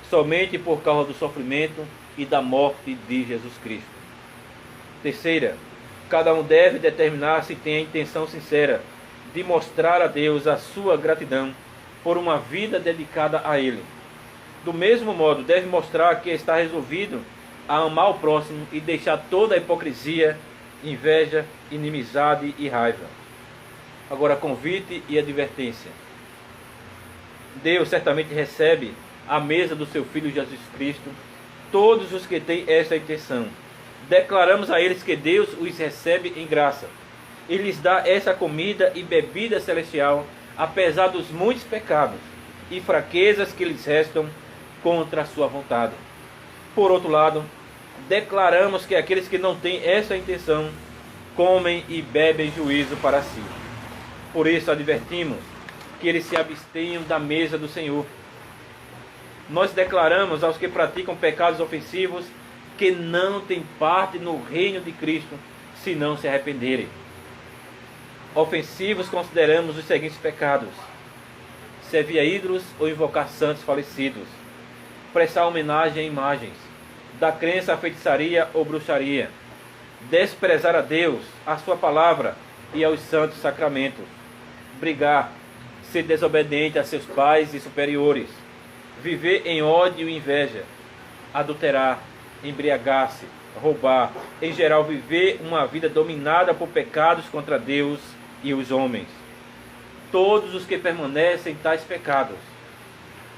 somente por causa do sofrimento e da morte de Jesus Cristo. Terceira, cada um deve determinar se tem a intenção sincera de mostrar a Deus a sua gratidão por uma vida dedicada a Ele. Do mesmo modo, deve mostrar que está resolvido a amar o próximo e deixar toda a hipocrisia, inveja, inimizade e raiva. Agora, convite e advertência. Deus certamente recebe à mesa do seu Filho Jesus Cristo todos os que têm essa intenção. Declaramos a eles que Deus os recebe em graça e lhes dá essa comida e bebida celestial, apesar dos muitos pecados e fraquezas que lhes restam contra a sua vontade. Por outro lado, declaramos que aqueles que não têm essa intenção comem e bebem juízo para si. Por isso advertimos que eles se abstenham da mesa do Senhor. Nós declaramos aos que praticam pecados ofensivos que não têm parte no reino de Cristo se não se arrependerem. Ofensivos consideramos os seguintes pecados: servir a ídolos ou invocar santos falecidos, prestar homenagem a imagens, dar crença à feitiçaria ou bruxaria, desprezar a Deus, a sua palavra e aos santos sacramentos, brigar, ser desobediente a seus pais e superiores, viver em ódio e inveja, adulterar, embriagar-se, roubar, em geral viver uma vida dominada por pecados contra Deus e os homens. Todos os que permanecem em tais pecados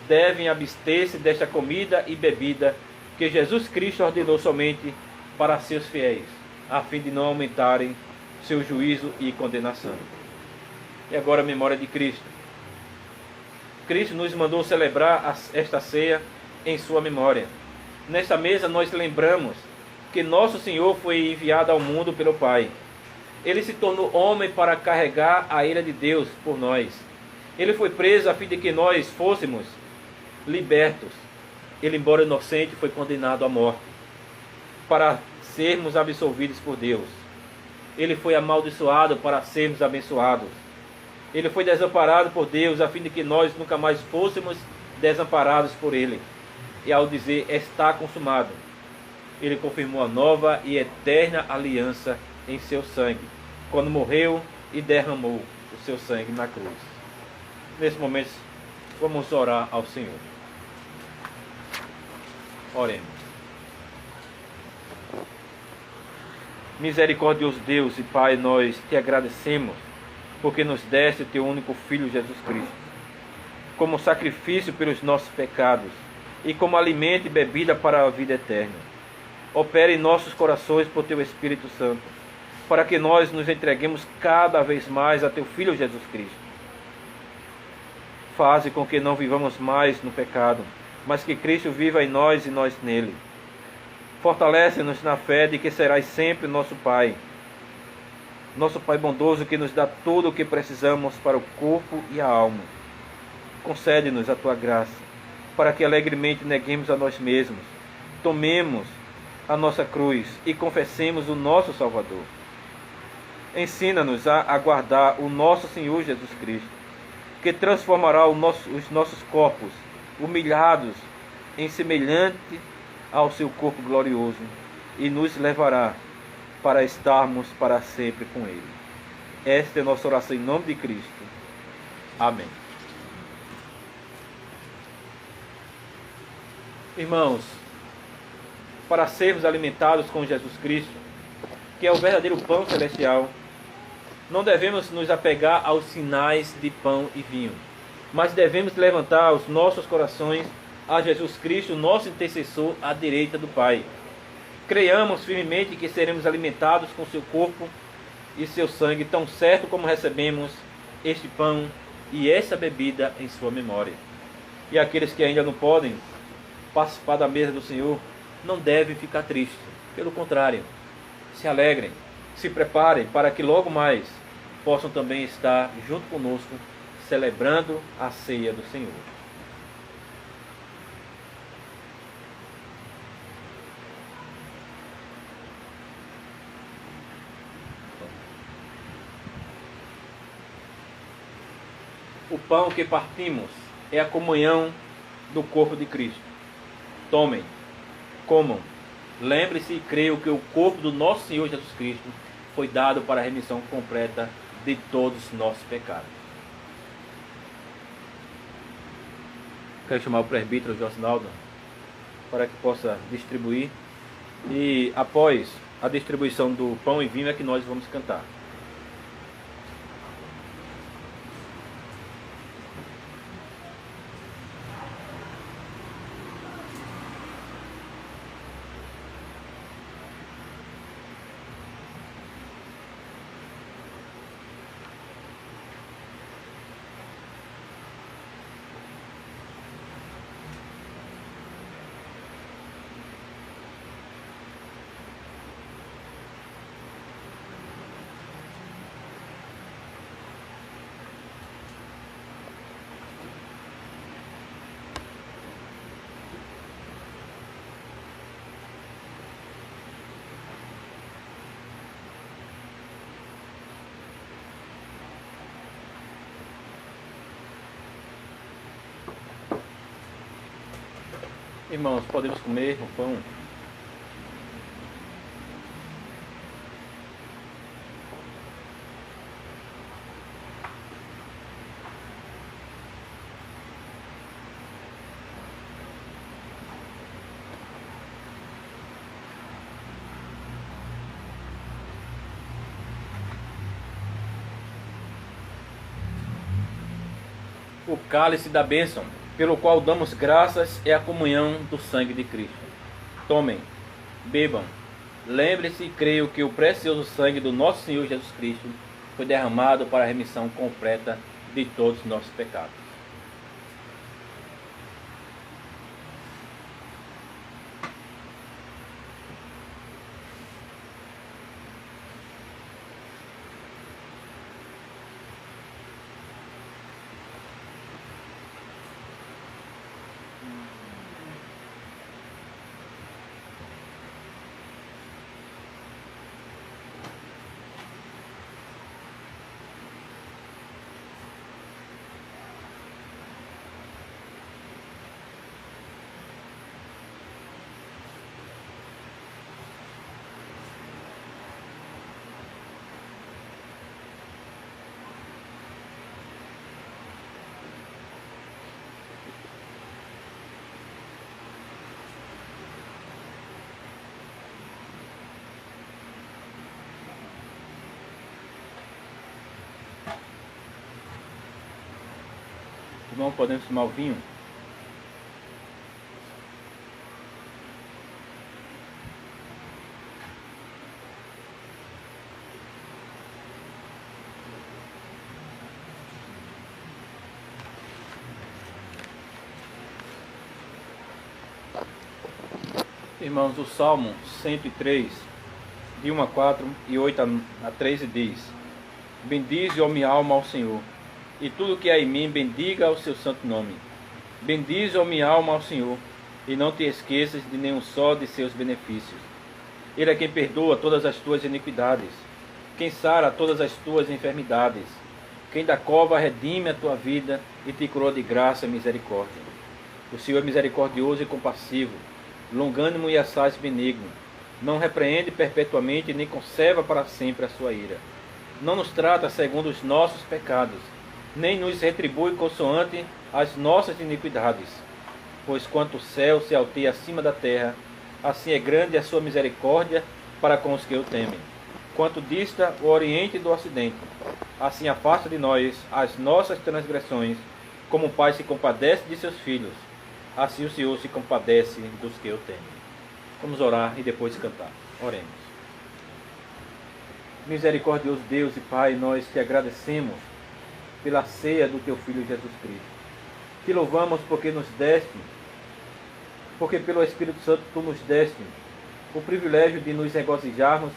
devem abster-se desta comida e bebida que Jesus Cristo ordenou somente para seus fiéis, a fim de não aumentarem seu juízo e condenação. E agora a memória de Cristo. Cristo nos mandou celebrar esta ceia em sua memória. Nesta mesa nós lembramos que nosso Senhor foi enviado ao mundo pelo Pai. Ele se tornou homem para carregar a ira de Deus por nós. Ele foi preso a fim de que nós fôssemos libertos. Ele, embora inocente, foi condenado à morte para sermos absolvidos por Deus. Ele foi amaldiçoado para sermos abençoados. Ele foi desamparado por Deus a fim de que nós nunca mais fôssemos desamparados por Ele. E ao dizer está consumado, Ele confirmou a nova e eterna aliança em seu sangue, quando morreu e derramou o seu sangue na cruz. Nesse momento, vamos orar ao Senhor. Oremos. Misericordioso Deus e Pai, nós te agradecemos porque nos deste o teu único Filho Jesus Cristo, como sacrifício pelos nossos pecados e como alimento e bebida para a vida eterna. Opera em nossos corações por teu Espírito Santo, para que nós nos entreguemos cada vez mais a teu Filho Jesus Cristo. Faze com que não vivamos mais no pecado, mas que Cristo viva em nós e nós nele. Fortalece-nos na fé de que serás sempre nosso Pai bondoso que nos dá tudo o que precisamos para o corpo e a alma. Concede-nos a tua graça, para que alegremente neguemos a nós mesmos, tomemos a nossa cruz e confessemos o nosso Salvador. Ensina-nos a aguardar o nosso Senhor Jesus Cristo, que transformará os nossos corpos humilhados em semelhante ao seu corpo glorioso e nos levará para estarmos para sempre com Ele. Esta é a nossa oração em nome de Cristo. Amém. Irmãos, para sermos alimentados com Jesus Cristo, que é o verdadeiro pão celestial, não devemos nos apegar aos sinais de pão e vinho, mas devemos levantar os nossos corações a Jesus Cristo, nosso intercessor, à direita do Pai. Creiamos firmemente que seremos alimentados com seu corpo e seu sangue, tão certo como recebemos este pão e essa bebida em sua memória. E aqueles que ainda não podem participar da mesa do Senhor, não devem ficar tristes. Pelo contrário, se alegrem, se preparem para que logo mais possam também estar junto conosco, celebrando a ceia do Senhor. O pão que partimos é a comunhão do corpo de Cristo. Tomem, comam, lembre-se e creiam que o corpo do nosso Senhor Jesus Cristo foi dado para a remissão completa de todos os nossos pecados. Quero chamar o presbítero Josinaldo para que possa distribuir. E após a distribuição do pão e vinho é que nós vamos cantar. Irmãos, podemos comer o pão. O cálice da bênção, pelo qual damos graças, é a comunhão do sangue de Cristo. Tomem, bebam, lembre-se e creiam que o precioso sangue do nosso Senhor Jesus Cristo foi derramado para a remissão completa de todos os nossos pecados. Irmão, podemos tomar o vinho? Irmãos, o Salmo 103, de 1 a 4 e 8 a 13 diz: Bendize, ó minha alma, ao Senhor, e tudo que há em mim bendiga o seu santo nome. Bendize, ó minha alma, ao Senhor, e não te esqueças de nenhum só de seus benefícios. Ele é quem perdoa todas as tuas iniquidades, quem sara todas as tuas enfermidades, quem da cova redime a tua vida e te coroa de graça e misericórdia. O Senhor é misericordioso e compassivo, longânimo e assaz benigno, não repreende perpetuamente nem conserva para sempre a sua ira. Não nos trata segundo os nossos pecados, nem nos retribui consoante as nossas iniquidades. Pois quanto o céu se alteia acima da terra, assim é grande a sua misericórdia para com os que o temem. Quanto dista o oriente do ocidente, assim afasta de nós as nossas transgressões, como o pai se compadece de seus filhos, assim o Senhor se compadece dos que o temem. Vamos orar e depois cantar. Oremos. Misericordioso Deus e Pai, nós te agradecemos pela ceia do teu Filho Jesus Cristo. Te louvamos porque nos deste, porque pelo Espírito Santo tu nos deste o privilégio de nos regozijarmos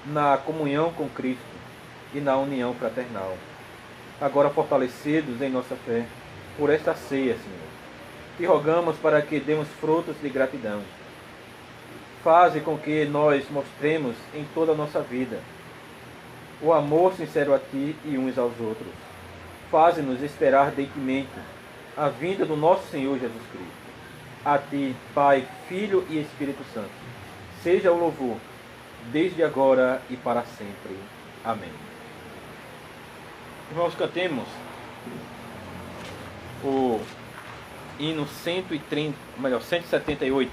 na comunhão com Cristo e na união fraternal. Agora fortalecidos em nossa fé por esta ceia, Senhor, te rogamos para que demos frutos de gratidão. Faze com que nós mostremos em toda a nossa vida o amor sincero a Ti e uns aos outros. Faze-nos esperar deitamente a vinda do nosso Senhor Jesus Cristo. A Ti, Pai, Filho e Espírito Santo, seja o louvor, desde agora e para sempre. Amém. Irmãos, cantemos o hino 178.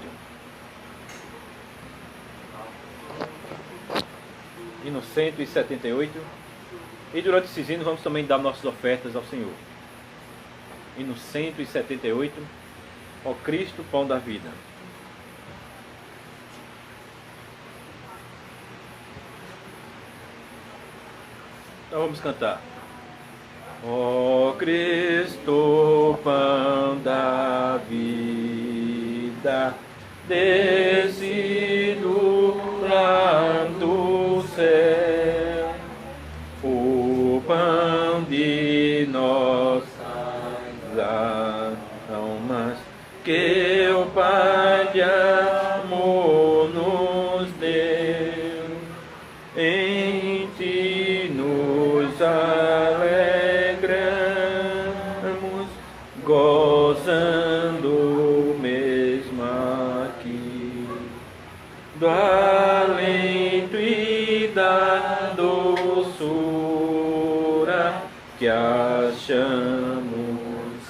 Hino 178. E durante esses hinos vamos também dar nossas ofertas ao Senhor. Hino 178. Ó Cristo, pão da vida. Então vamos cantar. Ó Cristo, pão da vida, descido lá do céu, o pão de nossas almas, que o Pai de amor nos deu, em Ti nos alegramos, gozando mesmo aqui do alento e da doçura que achamos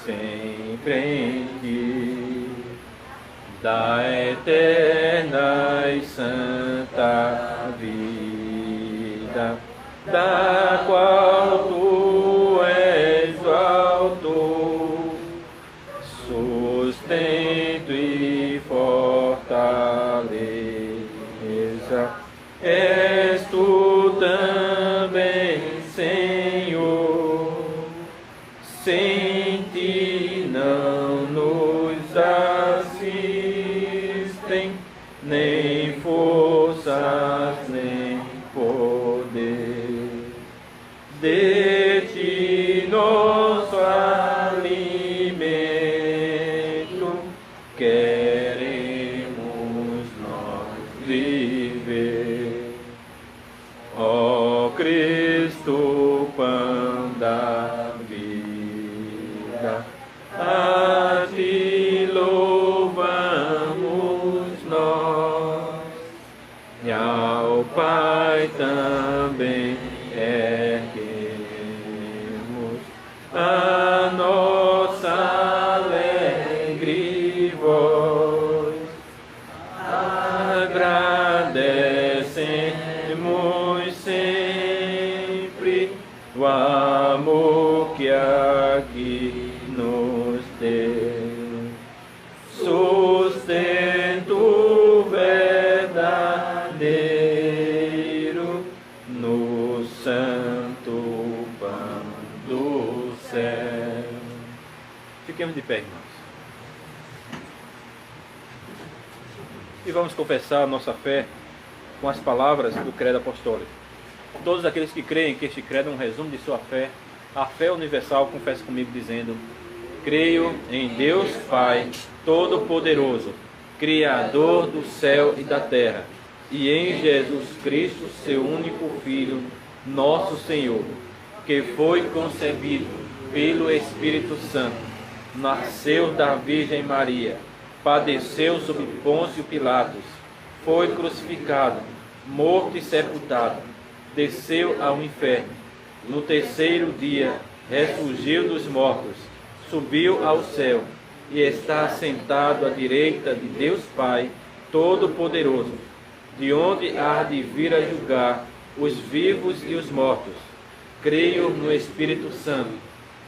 sempre em Ti, da eterna e santa vida, da qual Tu és o autor, sustento e fortaleza. És Tu também, Senhor, sem Ti não nos assistem nem forças, nem poder. De Ti nosso alimento queremos nós viver. Ó Cristo, pão da vida, a Ti louvamos nós, e ao Pai também erguemos a nossa alegre voz. Agradecemos sempre o amor que aqui nos deu, sustento verdadeiro no santo pão do céu. Fiquemos de pé, irmãos. E vamos confessar a nossa fé com as palavras do credo apostólico. Todos aqueles que creem que este credo é um resumo de sua fé, a fé universal, confesse comigo dizendo: creio em Deus Pai Todo-Poderoso, Criador do céu e da terra, e em Jesus Cristo, seu único Filho, nosso Senhor, que foi concebido pelo Espírito Santo, nasceu da Virgem Maria, padeceu sob Pôncio Pilatos, foi crucificado, morto e sepultado, desceu ao inferno. No terceiro dia ressurgiu dos mortos, subiu ao céu e está sentado à direita de Deus Pai Todo-Poderoso, de onde há de vir a julgar os vivos e os mortos. Creio no Espírito Santo,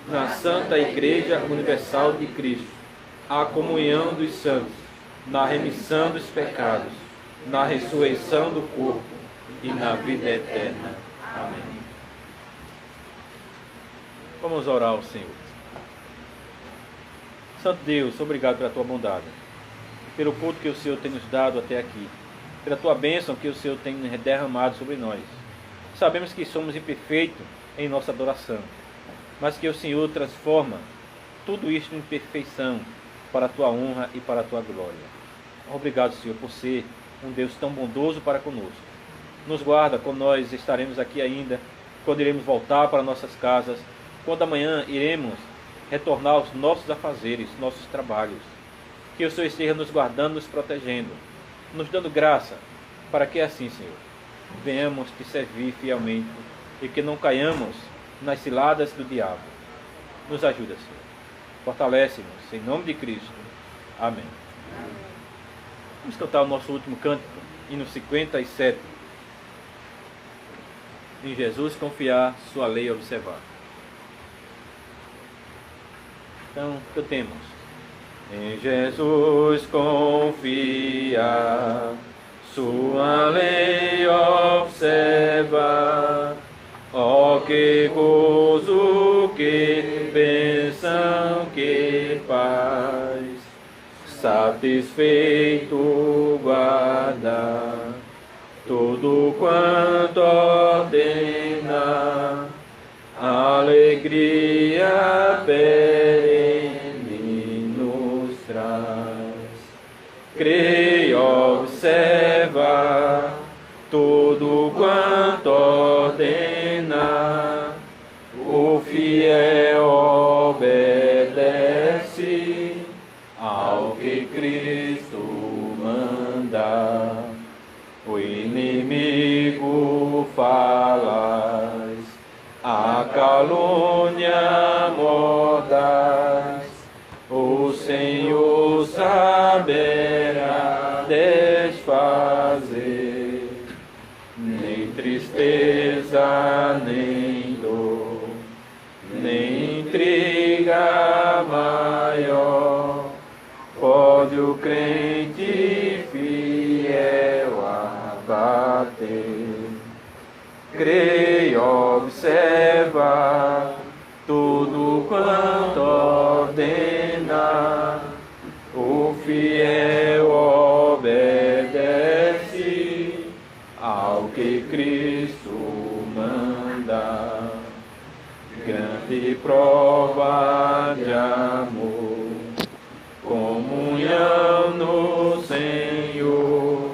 na Santa Igreja Universal de Cristo, a comunhão dos santos, na remissão dos pecados, na ressurreição do corpo e na vida eterna. Amém. Vamos orar ao Senhor. Santo Deus, obrigado pela Tua bondade, pelo culto que o Senhor tem nos dado até aqui, pela Tua bênção que o Senhor tem derramado sobre nós. Sabemos que somos imperfeitos em nossa adoração, mas que o Senhor transforma tudo isto em perfeição para a Tua honra e para a Tua glória. Obrigado, Senhor, por ser um Deus tão bondoso para conosco. Nos guarda quando nós estaremos aqui ainda, quando iremos voltar para nossas casas, quando amanhã iremos retornar aos nossos afazeres, nossos trabalhos. Que o Senhor esteja nos guardando, nos protegendo, nos dando graça, para que assim, Senhor, venhamos te servir fielmente e que não caiamos nas ciladas do diabo. Nos ajuda, Senhor. Fortalece-nos, em nome de Cristo. Amém. Vamos cantar o nosso último cântico, hino 57. Em Jesus confiar, sua lei observar. Então, cantemos. Em Jesus confiar, sua lei observar. Ó que gozo, que bênção, que paz, satisfeito guardar tudo quanto ordena, alegria perene nos traz. Creio, observa tudo quanto ordena, o fiel obedece ao que Cristo manda. O inimigo falas, a calúnia mordaz, o Senhor saberá desfazer. Nem tristeza, nem dor, nem intriga maior, pode o crente fiel abater. Creio, observa tudo quanto ordena, o fiel obedece ao que Cristo manda. Grande prova de amor, comunhão no Senhor,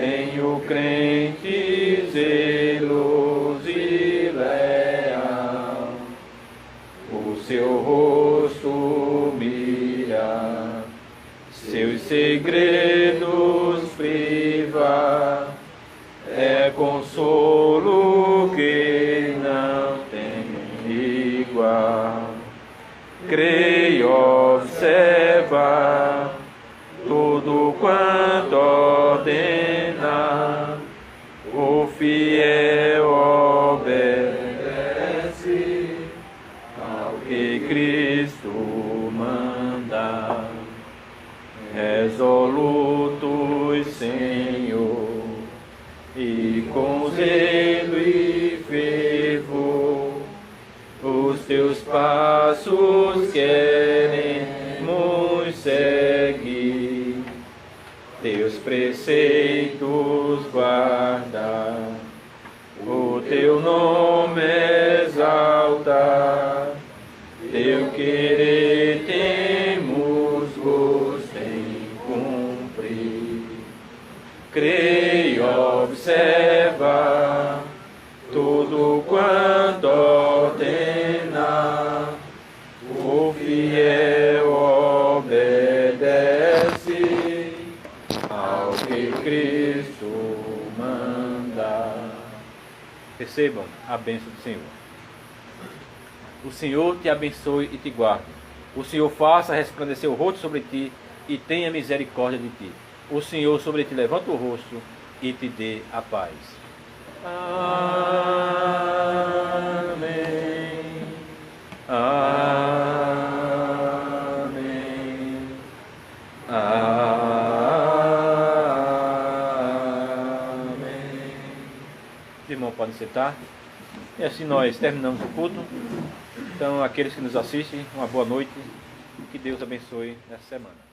em o crente zeloso e leal, o seu rosto mira, seus segredos priva, é consolo que não tem igual. Creio, observa tudo quanto ordena, o fiel obedece ao que Cristo manda. Resolutos, Senhor, e com zelo e fervor, os teus passos queremos seguir, teus preceitos guardar, o teu nome exaltar, teu querer temos gosto em cumprir. Creio, observa tudo quanto ordena, o fiel obedece ao que Cristo manda. Recebam a bênção do Senhor. O Senhor te abençoe e te guarde. O Senhor faça resplandecer o rosto sobre ti e tenha misericórdia de ti. O Senhor sobre ti levanta o rosto e te dê a paz. Amém. Amém. Amém. Os irmãos podem sentar. E assim nós terminamos o culto. Então, aqueles que nos assistem, uma boa noite. Que Deus abençoe nessa semana.